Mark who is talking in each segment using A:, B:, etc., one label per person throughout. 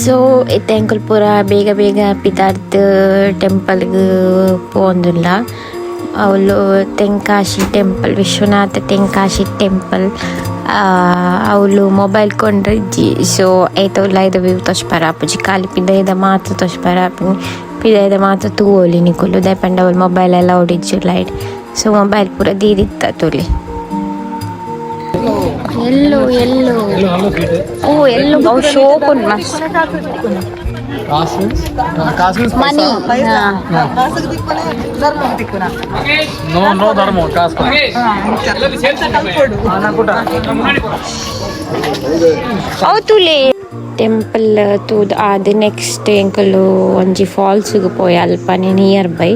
A: so ಇತ್ತೆ ಪೂರ ಬೇಗ ಬೇಗ ಪಿದಾರ್ದ ಟೆಂಪಲ್ಗೆ ಪೋಂದುಲ್ಲ ಅವಳು ತೆಂಕಾಶಿ ಟೆಂಪಲ್ ವಿಶ್ವನಾಥ ತೆಂಕಾಶಿ ಟೆಂಪಲ್ ಅವಳು ಮೊಬೈಲ್ ಕೊಂಡ್ರಿಜ್ಜಿ ಸೊ ಐತವಲ್ಲ ಐದ ವ್ಯೂ ತೊಚ್ಪರಾಪುಜಿ ಖಾಲಿ ಪಿದಾಯ್ದ ಮಾತ್ರ ತೊಚ್ಪರಾಪುನಿ ಪಿದಾಯ್ದ ಮಾತ್ರ ತೂವೋಲಿ ನಿಕುಲು ದಯಪಂಡ ಅವಳು ಮೊಬೈಲ್ ಎಲ್ಲ ಹೊಡಿಜ್ಜಿ ಲೈಟ್ ಸೊ ಮೊಬೈಲ್ ಪೂರ ದೀದಿತ್ತ ತುಲಿ ಎಲ್ಲೋ ಎಲ್ಲೋ ಓ ಎಲ್ಲೋ ಅವು ಶೋಕ್ ಉಂಟು ಮಸ್ತ್ ಮನಿ ಅವು ತುಲೆ ಟೆಂಪಲ್ ತೂದ್ ಆದ ನೆಕ್ಸ್ಟ್ ಎಂಕಲು ಒಂಜಿ ಫಾಲ್ಸ್ಗೆ ಪೋಯ ಅಲ್ಪನೆ ನಿಯರ್ ಬೈ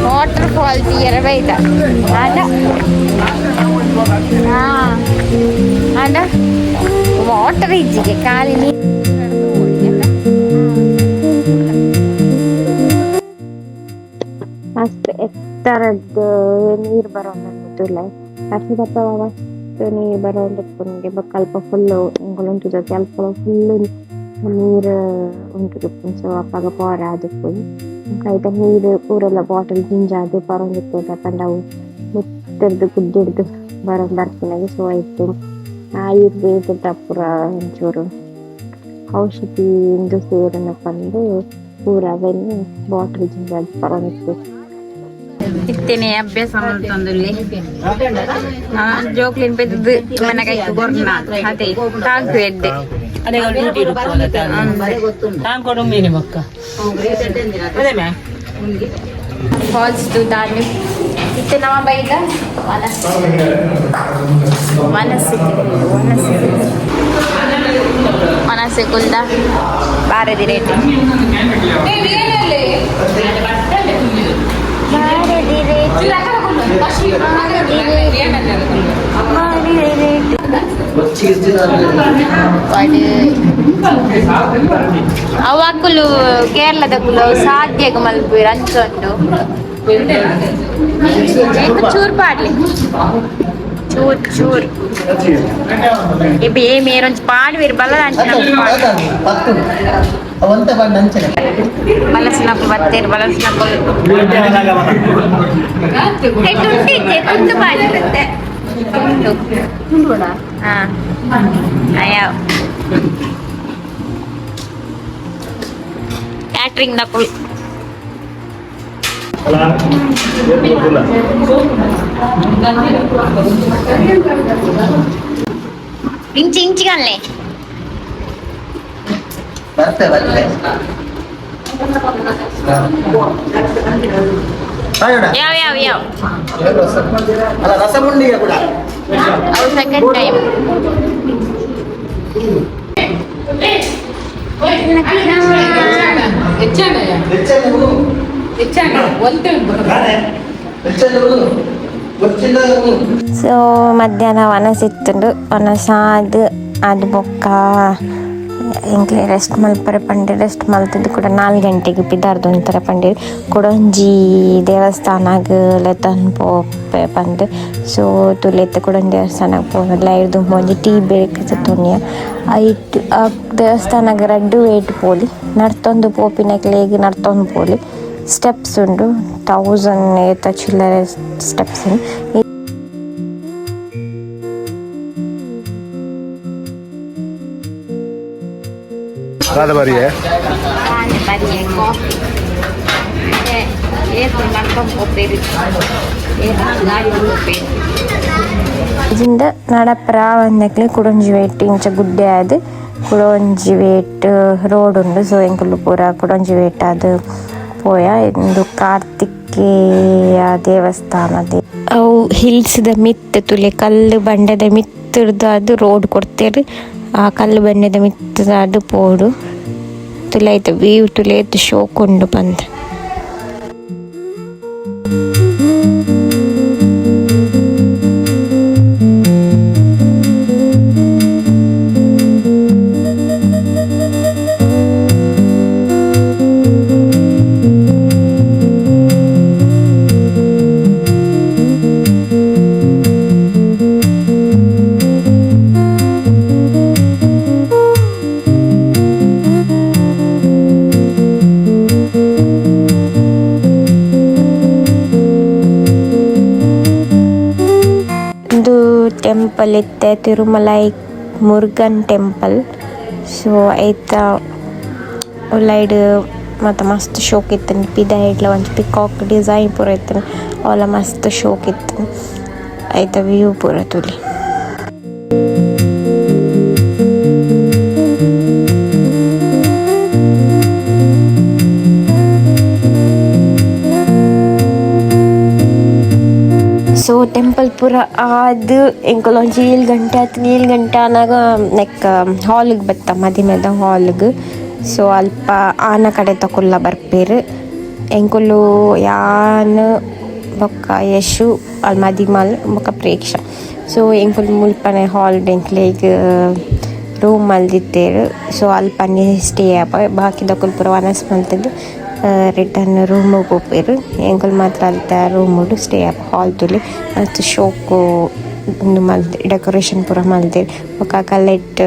A: ವಾಟರ್ ಫಾಲ್ಸ್ ಎರವೈದ ಆಡ ಆಡ ವಾಟರ್ ಇಜ್ಜಿಗೆ ಖಾಲಿ ಅಷ್ಟು ಎತ್ತರದ್ದು ನೀರು ಬರೋಲ್ಲ ವರ್ಷದಪ್ಪ ಅಷ್ಟು ನೀರು ಬರೋದಕ್ಕೆ ಕಲ್ಪ ಫುಲ್ಲು ಇಂಗುಲುಂಟು ಸ್ವಲ್ಪ ಫುಲ್ಲು ನೀರು ಉಂಟು ಸೊ ಅಪ್ಪಾಗ ಪೋರ ಅದಕ್ಕೆ ಕೈತ ನೀರು ಪೂರೆಲ್ಲ ಬಾಟಲ್ ಜಿಂಜಾದು ಪರೊಂದಿತ್ತು ಪಂಡವು ಮುತ್ತರ್ದು ಕುಡ್ದಿಡ್ದು ಬರ್ತಿನಾಗೆ ಸೊ ಆಯ್ತು ಆಯುರ್ವೇದ ಪೂರ ಒಂಚೂರು ಔಷಧಿ ಇಂದು ಸೇರನ್ನ ಬಂದು ಪೂರ ಅವೆಲ್ಲ ಬಾಟಲ್ ಜಿಂಜಾದು ಪರೊಂದಿತ್ತು ಇತ್ತೇನೆ ಅಭ್ಯಾಸ ಮಾಡ್ತಂದಲ್ಲಿ ಜೋಕ್ಲಿನ್ ಬೆದ್ದು ಮನೆ ಕೈಕು ಗೊರ್ನ ಅದೇ ತಾಕು ಎಡ್ಡೆ ಫಾಲ್ಸ್ ದಾರಿ ಇತ್ತೆ ನಮ್ಮ ಬೈದ ಮನಸ್ಸೆ ಕುಲ್ದ ಬಾರದಿ ರೇಟ್ ಅವಕ್ಕಲು ಕೇರಳದ ಕುಲು ಸಾಧ್ಯಗ ಮಲ್ಪುರು ಅಂಚೊಂಡು ಚೂರ್ ಪಾಡ್ಲಿ ಚೂರ್ ಇಬ್ಬಿ ಮೇರೊಂಚು ಪಾಡ್ವಿರ್ ಬಲ್ಲ ಬಲಸಿನಪ್ಪು ಬರ್ತೇನೆ ಬಲಸಿನಪ್ಪು ತುಂಡು ಬಾಡಿರುತ್ತೆ ತುಂಡು ಹಾಂ ಅಯ್ಯೋ ಕ್ಯಾಟ್ರಿಂಗ್ ನಪ್ಪು ಇಂಚಿ ಇಂಚಿಗಲ್ಲೇ ಯಾವ
B: ರಸಮುಂಡಿಗೆ ಕೂಡ
A: ಅವು ಸೆಕೆಂಡ್ ಟೈಮ್ ಸೊ ಮಧ್ಯಾಹ್ನ ವನಸಿತ್ತುಂಡು ವನಸಾದ್ ಅದು ಬೊಕ್ಕ ಎಂಕ್ಲೆ ರೆಸ್ಟ್ ಮಲ್ಪರೆ ಪಂಡಿರು ರೆಸ್ಟ್ ಮಲ್ತದ್ದು ಕೂಡ 4 ಗಂಟೆಗೆ ಪಿದಾರ್ದು ಒಂಥರ ಪಂಡಿರು ಕೊಡೊಂಜಿ ದೇವಸ್ಥಾನಗ ಲೆತನ್ ಪೋಪೆ ಪಂದು ಸೊ ತುಲೆತ್ತ ಕೊಡೊಂಜಿ ದೇವಸ್ಥಾನಕ್ಕೆ ಪೋನಲ್ಲ ಇರ್ದು ಒಂಜಿ ಟೀ ಬ್ರೇಕ್ ತೊನ್ಯ ಐಟ್ ಆ ದೇವಸ್ಥಾನಗ ರಡ್ಡು ವೇಟ್ ಪೋಲಿ ನಡ್ತೊಂದು ಪೋಪಿನಕ್ಲೆಗ್ ನಡ್ತೊಂದು ಪೋಲಿ ಸ್ಟೆಪ್ಸ್ ಉಂಡು 1000 ಏತ ಚಿಲ್ಲರೆ ಸ್ಟೆಪ್ಸ್
B: ರಾಧಬಾರಿಯೇ
A: ಇದಿಂದ ನಡಪರ ಒಂದಕ್ಲೆ ಕುಡೊಂಜಿ ವೇಟ್ ಇಂಚ ಗುಡ್ಡೆ ಅದು ಕುಡೊಂಜಿ ವೇಟ್ ರೋಡ್ ಉಂಡು ಸೊ ಎಂಕುಲು ಪೂರ ಕುಡೊಂಜಿ ವೇಟ್ ಅದು ಪೋಯ ಇಂದು ಕಾರ್ತಿಕೇಯ ದೇವಸ್ಥಾನದ ಅವು ಹಿಲ್ಸ್ದ ಮಿತ್ತು ತುಲೆ ಕಲ್ಲು ಬಂಡೆದ ಮಿತ್ತುರ್ದು ಅದು ರೋಡ್ ಕೊಡ್ತೇರು ಆ ಕಲ್ಲು ಬಂಡೆದ ಮಿತ್ತದ ಅದು ಪೋಡು ತುಲೈತು ವ್ಯೂ ತುಲೇತು ಶೋಕುಂಡು ಬಂದು ಟೆಂಪಲ್ ಇತ್ತೆ ತಿರುಮಲೈ ಮುರುಗನ್ ಟೆಂಪಲ್ ಸೊ ಐತ ಉಳ್ಳೈಡ್ ಮತ್ತು ಮಸ್ತ್ ಶೋಕ್ ಇತ್ತು ಪಿದ ಇಡ್ಲ ಒಂದು ಪಿಕಾಕ್ ಡಿಸೈನ್ ಪೂರ ಇತ್ತು ಅವಲ ಮಸ್ತ್ ಶೋಕ್ ಇತ್ತು ಐತ ವ್ಯೂ ಪೂರ ತುಲಿ ಸೊ ಟೆಂಪಲ್ ಪೂರ ಆದು ಎಂಕುಲೊಂಜಿ 7 ಗಂಟೆ ಅನ್ನಾಗ ನೆಕ್ ಹಾಲಿಗೆ ಬತ್ತ ಮದಿಮೆದ ಹಾಲಿಗೆ ಸೊ ಅಲ್ಪ ಆನ ಕಡೆ ತಕೊಲ್ಲ ಬರ್ಪೇರು ಎಂಕುಲು ಯಾನ್ ಬೊಕ್ಕ ಯಶು ಅಲ್ಲಿ ಮದಿಮಲ್ ಬೊಕ್ಕ ಪ್ರೇಕ್ಷ ಸೊ ಎಂಕುಲು ಮುಲ್ಪನೆ ಹಾಲ್ ಎಂಕ್ಲೆಗ್ ರೂಮ್ ಮಲ್ದಿತ್ತೇರು ಸೊ ಅಲ್ಪನೆ ಸ್ಟೇ ಆಪ ಬಾಕಿದಕ್ಕುಲು ಪೂರ ವನಸ್ ಮಲ್ತದ್ದು ರಿಟರ್ನ್ ರೂಮಿಗೆ ಹೋಗ್ಬೇರು ಎಂಕುಲು ಮಾತ್ರ ಅಲ್ತ ರೂಮುಡು ಸ್ಟೇ ಆಪ್ ಹಾಲ್ ತುಲಿ ಮತ್ತು ಶೋಕು ಮಲ್ದೆ ಡೆಕೋರೇಷನ್ ಪೂರ ಮಲ್ದೇರು ಬೊಕ ಕಲೆಕ್ಟ್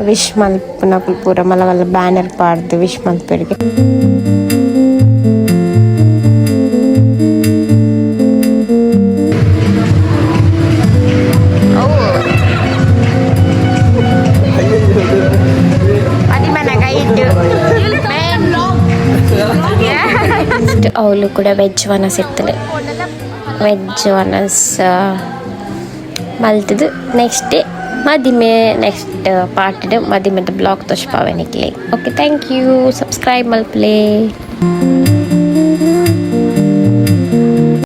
A: ವಿಶ್ ಮಲ್ಪುನಕುಲು ಪೂರ ಮಲ್ಲ ಮಲ್ಲ ಬ್ಯಾನರ್ ಪಾಡ್ದು ವಿಶ್ ಮಲ್ಪೆರ್ಗೆ ಅವಳು ಕೂಡ ವೆಜ್ ವನಸ್ ಇರ್ತದೆ ವೆಜ್ ವನಸ್ ಮಲ್ತದು ನೆಕ್ಸ್ಟ್ ಡೇ ಮದಿಮೆ ನೆಕ್ಸ್ಟ್ ಪಾರ್ಟ್ ಮದಿಮೆದ ಬ್ಲಾಗ್ ತೋಷ್ಪಾವೆನಿಕ್ಲೆ ಓಕೆ ಥ್ಯಾಂಕ್ ಯು ಸಬ್ಸ್ಕ್ರೈಬ್ ಮಲ್ಪ್ಲೆ